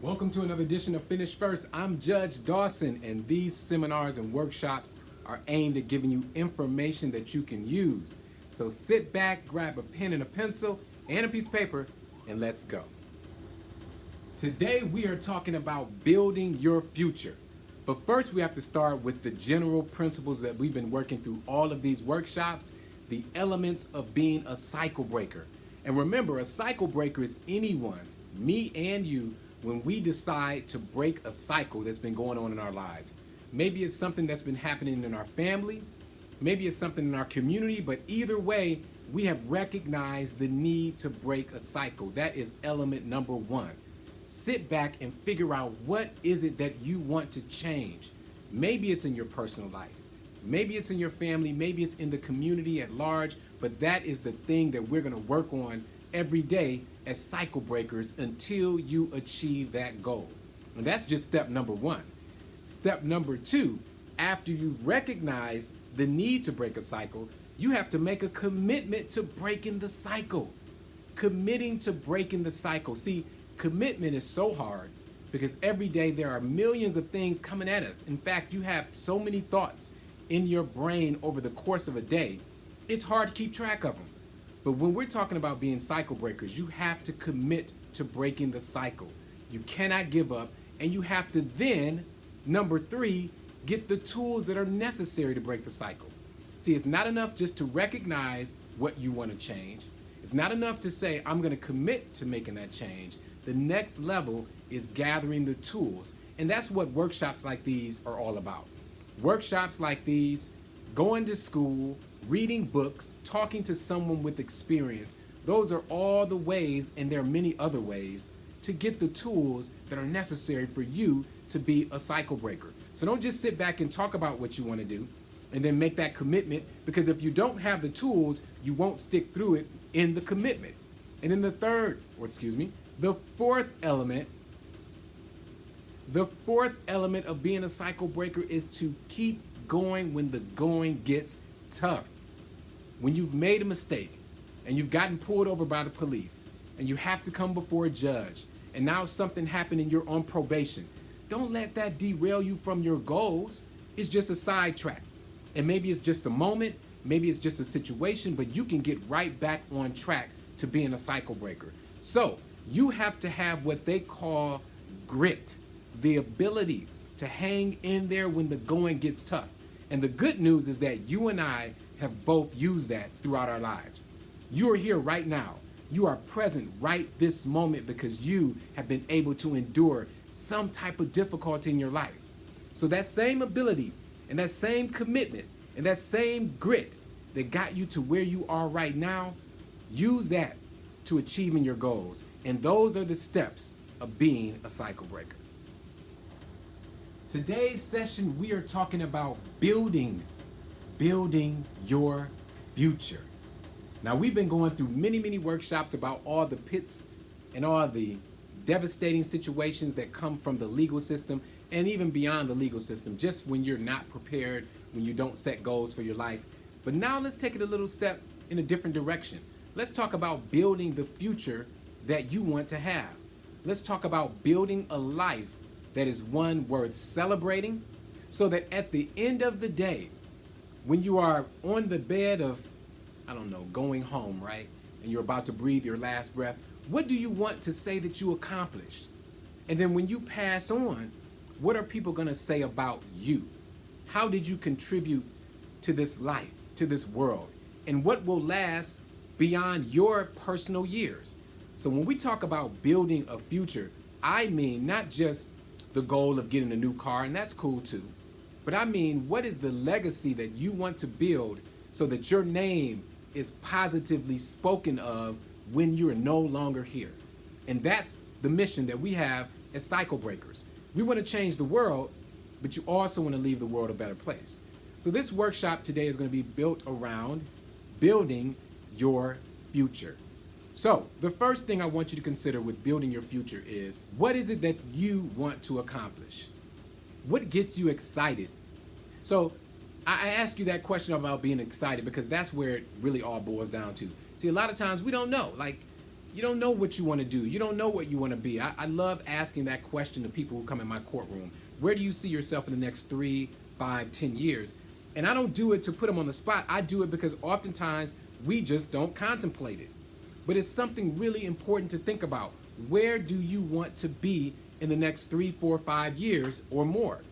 Welcome to another edition of Finish First. I'm Judge Dawson, and these seminars and workshops are aimed at giving you information that you can use. So sit back, grab a pen and a pencil and a piece of paper, and let's go. Today we are talking about building your future. But first we have to start with the general principles that we've been working through all of these workshops, the elements of being a cycle breaker. And remember, a cycle breaker is anyone, me and you, when we decide to break a cycle that's been going on in our lives. Maybe it's something that's been happening in our family, maybe it's something in our community, but either way, we have recognized the need to break a cycle. That is element number one. Sit back and figure out what is it that you want to change. Maybe it's in your personal life, maybe it's in your family, maybe it's in the community at large, but that is the thing that we're gonna work on every day as cycle breakers until you achieve that goal. And that's just step number one. Step number two, after you've recognized the need to break a cycle, you have to make a commitment to breaking the cycle. Committing to breaking the cycle. See, commitment is so hard because every day there are millions of things coming at us. In fact, you have so many thoughts in your brain over the course of a day, it's hard to keep track of them. But when we're talking about being cycle breakers, you have to commit to breaking the cycle. You cannot give up, and you have to then, number three, get the tools that are necessary to break the cycle. See, it's not enough just to recognize what you want to change. It's not enough to say, I'm going to commit to making that change. The next level is gathering the tools. And that's what workshops like these are all about. Workshops like these, going to school, reading books, talking to someone with experience, those are all the ways, and there are many other ways, to get the tools that are necessary for you to be a cycle breaker. So don't just sit back and talk about what you want to do and then make that commitment, because if you don't have the tools, you won't stick through it in the commitment. And then the fourth element of being a cycle breaker is to keep going when the going gets tough. When you've made a mistake and you've gotten pulled over by the police and you have to come before a judge and now something happened and you're on probation, don't let that derail you from your goals. It's just a sidetrack. And maybe it's just a moment, maybe it's just a situation, but you can get right back on track to being a cycle breaker. So you have to have what they call grit, the ability to hang in there when the going gets tough. And the good news is that you and I have both used that throughout our lives. You are here right now. You are present right this moment because you have been able to endure some type of difficulty in your life. So that same ability and that same commitment and that same grit that got you to where you are right now, use that to achieving your goals. And those are the steps of being a cycle breaker. Today's session, we are talking about building your future. Now, we've been going through many workshops about all the pits and all the devastating situations that come from the legal system and even beyond the legal system, just when you're not prepared, when you don't set goals for your life. But now let's take it a little step in a different direction. Let's talk about building the future that you want to have. Let's talk about building a life that is one worth celebrating, so that at the end of the day, when you are on the bed of, going home, right? And you're about to breathe your last breath, what do you want to say that you accomplished? And then when you pass on, what are people gonna say about you? How did you contribute to this life, to this world? And what will last beyond your personal years? So when we talk about building a future, I mean not just the goal of getting a new car, and that's cool too. But I mean, what is the legacy that you want to build so that your name is positively spoken of when you're no longer here? And that's the mission that we have as cycle breakers. We want to change the world, but you also want to leave the world a better place. So this workshop today is going to be built around building your future. So the first thing I want you to consider with building your future is, what is it that you want to accomplish? What gets you excited? So I ask you that question about being excited because that's where it really all boils down to. See, a lot of times we don't know. Like, You don't know what you want to do. You don't know what you want to be. I love asking that question to people who come in my courtroom. Where do you see yourself in the next 3, 5, 10 years? And I don't do it to put them on the spot. I do it because oftentimes we just don't contemplate it. But it's something really important to think about. Where do you want to be in the next 3, 4, 5 years or more?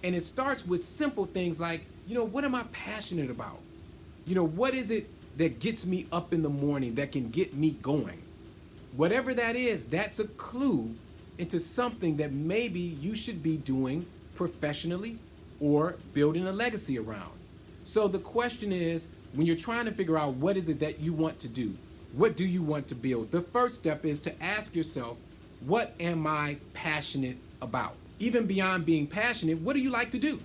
And it starts with simple things like, what am I passionate about? What is it that gets me up in the morning, that can get me going? Whatever that is, that's a clue into something that maybe you should be doing professionally or building a legacy around. So the question is, when you're trying to figure out what is it that you want to do, what do you want to build? The first step is to ask yourself, what am I passionate about? Even beyond being passionate, what do you like to do?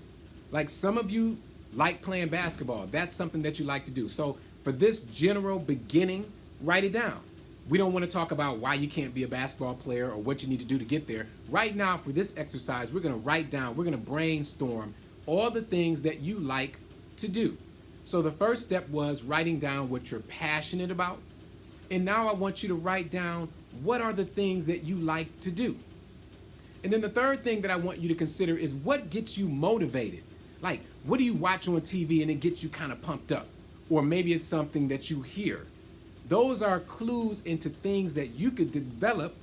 Like some of you like playing basketball. That's something that you like to do. So for this general beginning, write it down. We don't want to talk about why you can't be a basketball player or what you need to do to get there. Right now, for this exercise, we're going to write down, we're going to brainstorm all the things that you like to do. So the first step was writing down what you're passionate about. And now I want you to write down what are the things that you like to do. And then the third thing that I want you to consider is what gets you motivated. Like, what do you watch on TV and it gets you kind of pumped up? Or maybe it's something that you hear. Those are clues into things that you could develop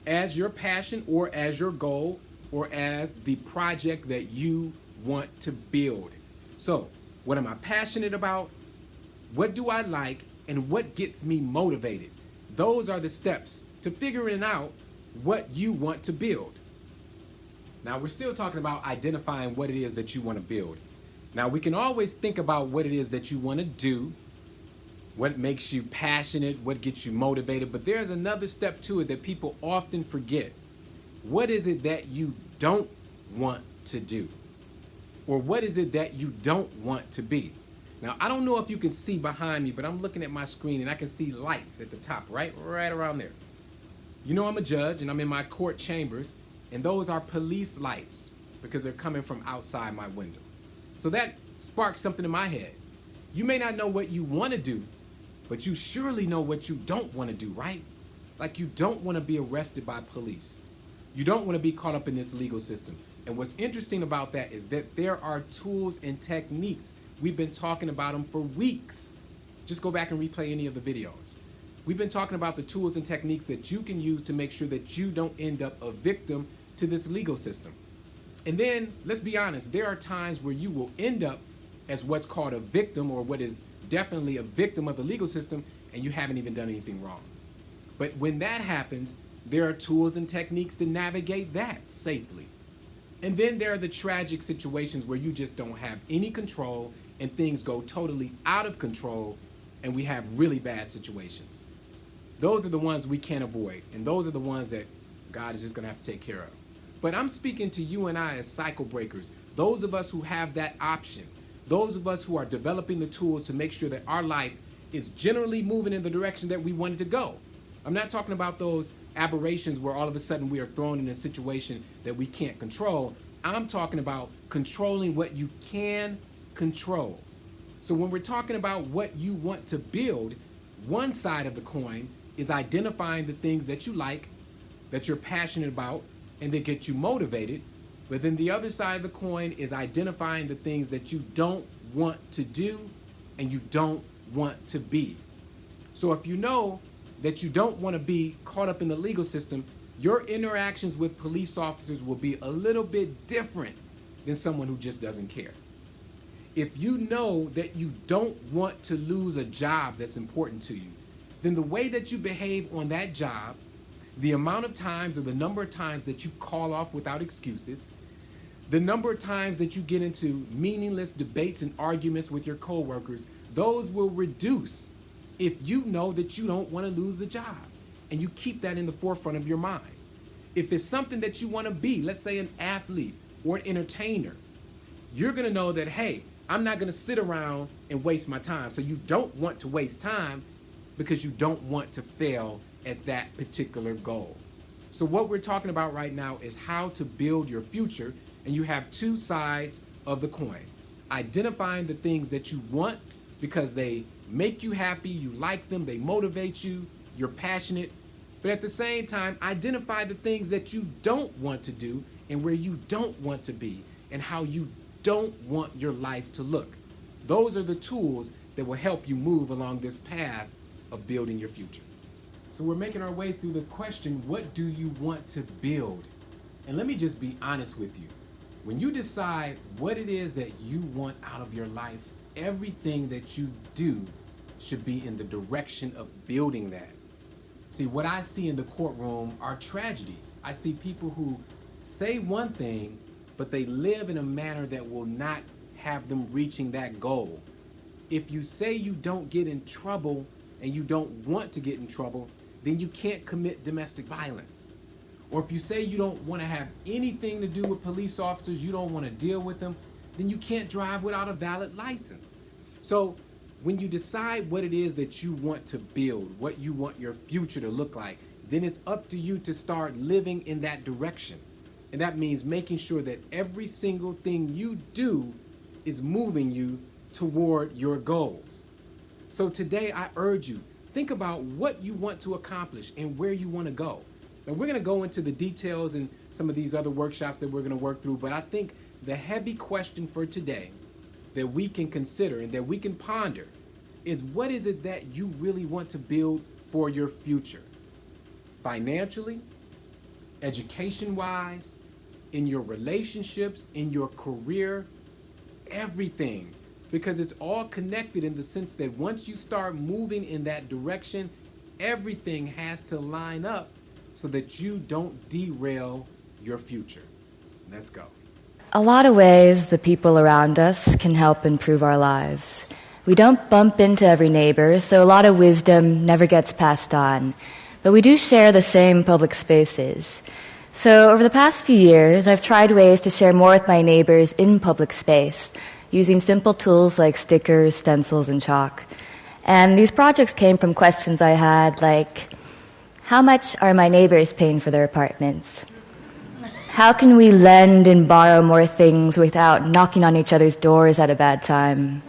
as your passion or as your goal or as the project that you want to build. So, what am I passionate about? What do I like? And what gets me motivated? Those are the steps to figuring out what you want to build. Now, we're still talking about identifying what it is that you want to build. Now, we can always think about what it is that you want to do, what makes you passionate, what gets you motivated, but there's another step to it that people often forget. What is it that you don't want to do? Or what is it that you don't want to be? Now, I don't know if you can see behind me, but I'm looking at my screen and I can see lights at the top, right around there. I'm a judge and I'm in my court chambers, and those are police lights because they're coming from outside my window. So that sparks something in my head. You may not know what you want to do, but you surely know what you don't want to do, right? Like you don't want to be arrested by police. You don't want to be caught up in this legal system. And what's interesting about that is that there are tools and techniques. We've been talking about them for weeks. Just go back and replay any of the videos. We've been talking about the tools and techniques that you can use to make sure that you don't end up a victim to this legal system. And then, let's be honest, there are times where you will end up as what's called a victim, or what is definitely a victim of the legal system, and you haven't even done anything wrong. But when that happens, there are tools and techniques to navigate that safely. And then there are the tragic situations where you just don't have any control and things go totally out of control and we have really bad situations. Those are the ones we can't avoid, and those are the ones that God is just going to have to take care of. But I'm speaking to you and I as cycle breakers, those of us who have that option, those of us who are developing the tools to make sure that our life is generally moving in the direction that we want it to go. I'm not talking about those aberrations where all of a sudden we are thrown in a situation that we can't control. I'm talking about controlling what you can control. So when we're talking about what you want to build, one side of the coin is identifying the things that you like, that you're passionate about, and that get you motivated. But then the other side of the coin is identifying the things that you don't want to do and you don't want to be. So if you know that you don't want to be caught up in the legal system, your interactions with police officers will be a little bit different than someone who just doesn't care. If you know that you don't want to lose a job that's important to you, then the way that you behave on that job, the amount of times or the number of times that you call off without excuses, the number of times that you get into meaningless debates and arguments with your coworkers, those will reduce if you know that you don't want to lose the job and you keep that in the forefront of your mind. If it's something that you want to be, let's say an athlete or an entertainer, you're going to know that, hey, I'm not going to sit around and waste my time. So you don't want to waste time because you don't want to fail at that particular goal. So what we're talking about right now is how to build your future, and you have two sides of the coin. Identifying the things that you want because they make you happy, you like them, they motivate you, you're passionate, But at the same time, identify the things that you don't want to do and where you don't want to be and how you don't want your life to look. Those are the tools that will help you move along this path of building your future. So we're making our way through the question, what do you want to build? And let me just be honest with you. When you decide what it is that you want out of your life, everything that you do should be in the direction of building that. See, what I see in the courtroom are tragedies. I see people who say one thing, but they live in a manner that will not have them reaching that goal. If you say you don't get in trouble and you don't want to get in trouble, then you can't commit domestic violence. Or if you say you don't want to have anything to do with police officers, you don't want to deal with them, then you can't drive without a valid license. So when you decide what it is that you want to build, what you want your future to look like, then it's up to you to start living in that direction. And that means making sure that every single thing you do is moving you toward your goals. So today I urge you, think about what you want to accomplish and where you want to go. Now we're going to go into the details in some of these other workshops that we're going to work through, but I think the heavy question for today that we can consider and that we can ponder is, what is it that you really want to build for your future? Financially, education-wise, in your relationships, in your career, everything. Because it's all connected in the sense that once you start moving in that direction, everything has to line up so that you don't derail your future. Let's go. A lot of ways the people around us can help improve our lives. We don't bump into every neighbor, so a lot of wisdom never gets passed on. But we do share the same public spaces. So over the past few years, I've tried ways to share more with my neighbors in public space, using simple tools like stickers, stencils, and chalk. And these projects came from questions I had like, how much are my neighbors paying for their apartments? How can we lend and borrow more things without knocking on each other's doors at a bad time?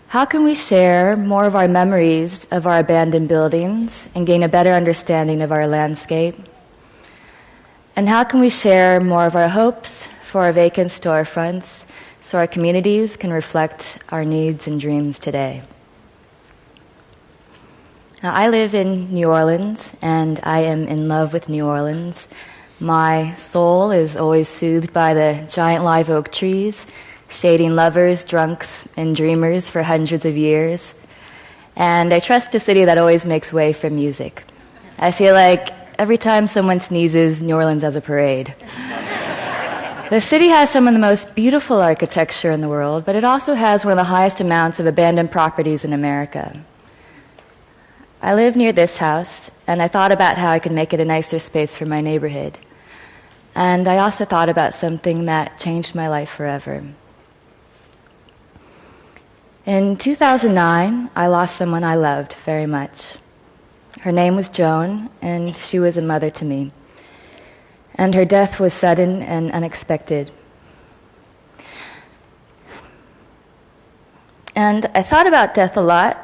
How can we share more of our memories of our abandoned buildings and gain a better understanding of our landscape? And how can we share more of our hopes for our vacant storefronts so our communities can reflect our needs and dreams today? Now, I live in New Orleans, and I am in love with New Orleans. My soul is always soothed by the giant live oak trees, shading lovers, drunks, and dreamers for hundreds of years. And I trust a city that always makes way for music. I feel like every time someone sneezes, New Orleans has a parade. The city has some of the most beautiful architecture in the world, but it also has one of the highest amounts of abandoned properties in America. I live near this house, and I thought about how I could make it a nicer space for my neighborhood. And I also thought about something that changed my life forever. In 2009, I lost someone I loved very much. Her name was Joan, and she was a mother to me. And her death was sudden and unexpected. And I thought about death a lot.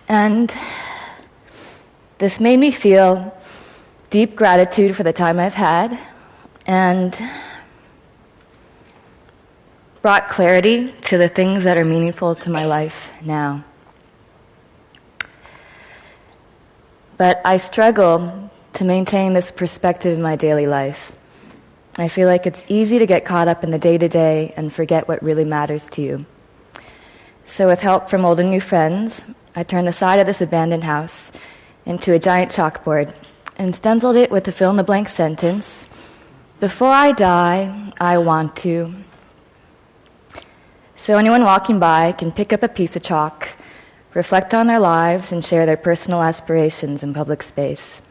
And this made me feel deep gratitude for the time I've had and brought clarity to the things that are meaningful to my life now. But I struggle to maintain this perspective in my daily life. I feel like it's easy to get caught up in the day-to-day and forget what really matters to you. So with help from old and new friends, I turned the side of this abandoned house into a giant chalkboard and stenciled it with the fill-in-the-blank sentence, "Before I die, I want to." So anyone walking by can pick up a piece of chalk, reflect on their lives, and share their personal aspirations in public space.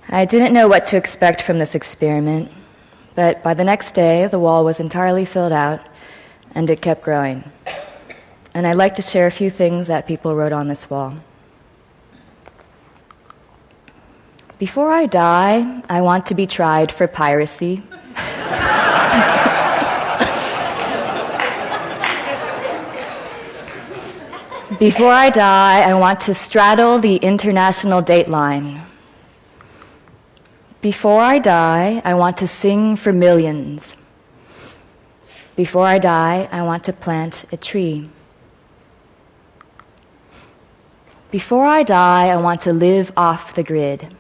I didn't know what to expect from this experiment, but by the next day, the wall was entirely filled out, and it kept growing. And I'd like to share a few things that people wrote on this wall. "Before I die, I want to be tried for piracy." Before I die, I want to straddle the international date line. Before I die, I want to sing for millions. Before I die, I want to plant a tree. Before I die, I want to live off the grid.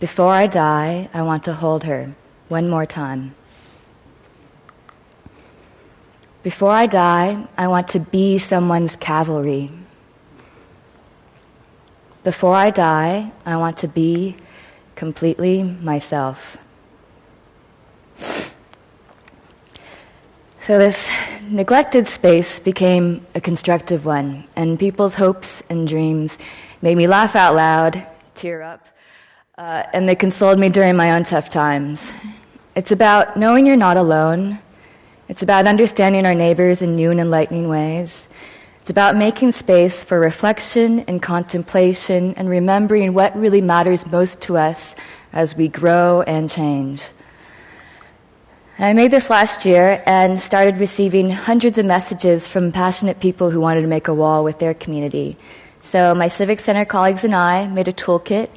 Before I die, I want to hold her one more time. Before I die, I want to be someone's cavalry. Before I die, I want to be completely myself. So this neglected space became a constructive one, and people's hopes and dreams made me laugh out loud, tear up, and they consoled me during my own tough times. It's about knowing you're not alone. It's about understanding our neighbors in new and enlightening ways. It's about making space for reflection and contemplation and remembering what really matters most to us as we grow and change. I made this last year and started receiving hundreds of messages from passionate people who wanted to make a wall with their community. So my Civic Center colleagues and I made a toolkit,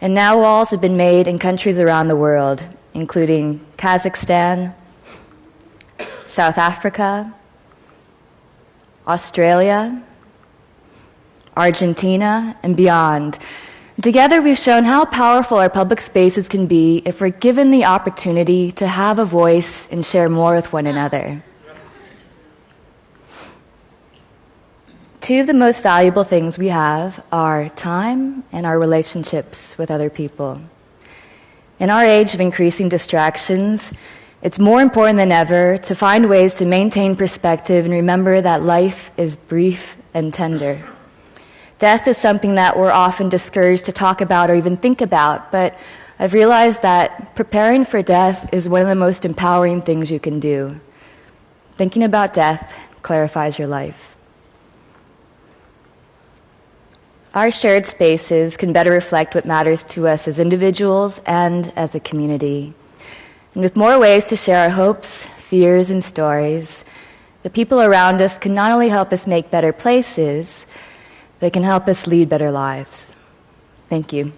and now walls have been made in countries around the world, including Kazakhstan, South Africa, Australia, Argentina, and beyond. Together, we've shown how powerful our public spaces can be if we're given the opportunity to have a voice and share more with one another. Two of the most valuable things we have are time and our relationships with other people. In our age of increasing distractions, it's more important than ever to find ways to maintain perspective and remember that life is brief and tender. Death is something that we're often discouraged to talk about or even think about, but I've realized that preparing for death is one of the most empowering things you can do. Thinking about death clarifies your life. Our shared spaces can better reflect what matters to us as individuals and as a community. And with more ways to share our hopes, fears, and stories, the people around us can not only help us make better places, they can help us lead better lives. Thank you.